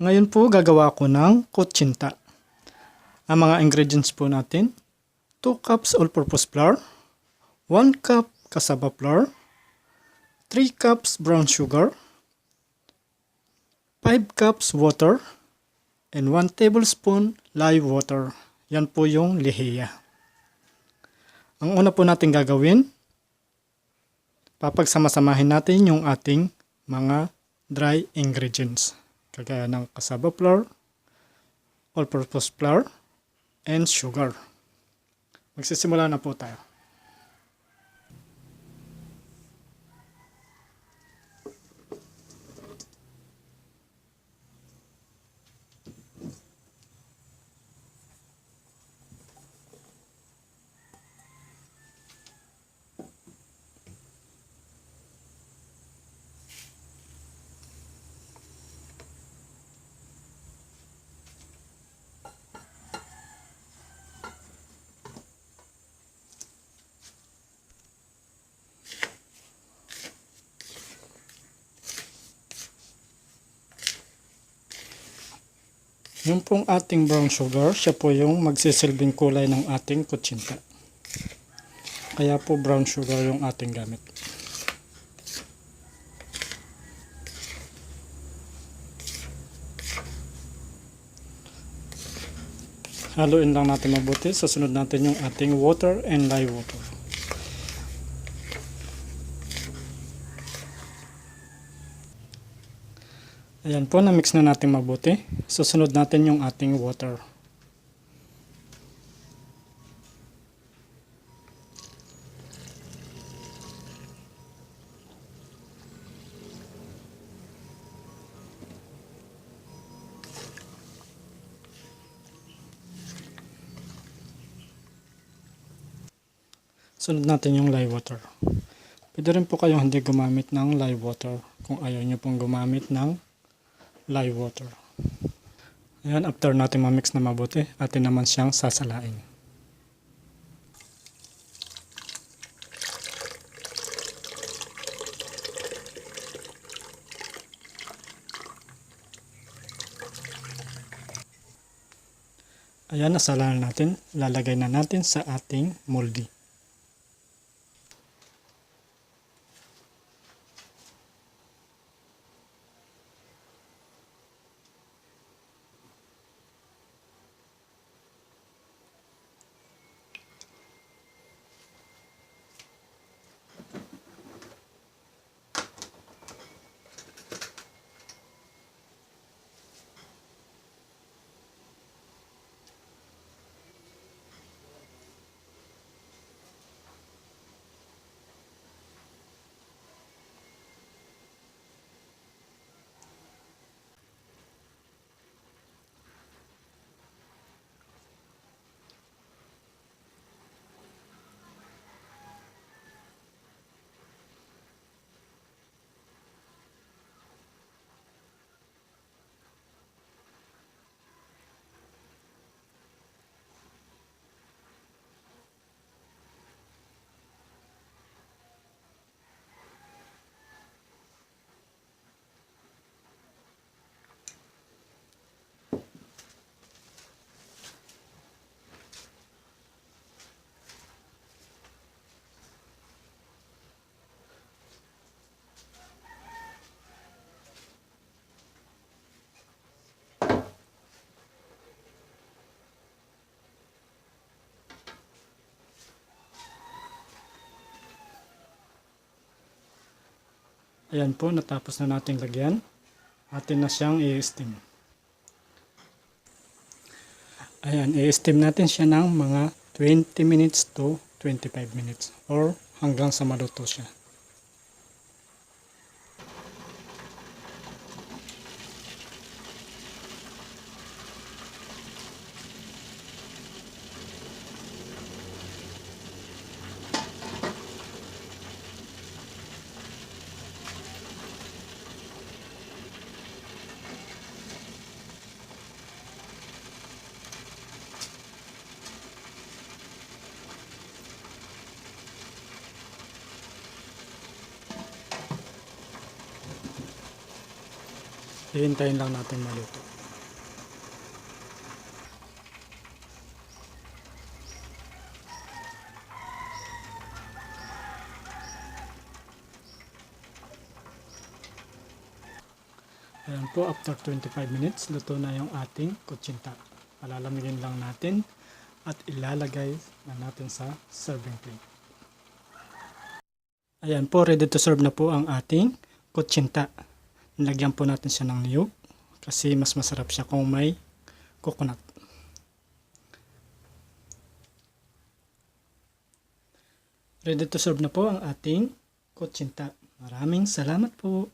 Ngayon po gagawa ko ng kutsinta. Ang mga ingredients po natin, 2 cups all-purpose flour, 1 cup cassava flour, 3 cups brown sugar, 5 cups water, and 1 tablespoon live water. Yan po yung lihiya. Ang una po natin gagawin, papagsama-samahin natin yung ating mga dry ingredients. Kagaya ng cassava flour, all-purpose flour, and sugar. Magsisimula na po tayo. Yung pong ating brown sugar, siya po yung magsisilbing kulay ng ating kutsinta. Kaya po brown sugar yung ating gamit. Haluin lang natin mabuti. Susunod natin yung ating water and live water. Ayan po, na-mix na natin mabuti. Susunod natin yung ating water. Sunod natin yung live water. Pwede rin po kayong hindi gumamit ng live water kung ayaw nyo pong gumamit ng live water. Ayan, after natin ma-mix na mabuti, atin naman siyang sasalain. Ayan, nasalain natin. Lalagay na natin sa ating moldy. Ayan po, natapos na nating lagyan. Atin na siyang i-steam. Ayan, i-steam natin siya ng mga 20 minutes to 25 minutes or hanggang sa maluto siya. Hihintayin lang natin maluto. Ayan po, after 25 minutes, luto na yung ating kutsinta. Palalamigin lang natin at ilalagay na natin sa serving plate. Ayan po, ready to serve na po ang ating kutsinta. Nilagyan po natin siya ng niyog kasi mas masarap siya kung may coconut. Ready to serve na po ang ating kutsinta. Maraming salamat po.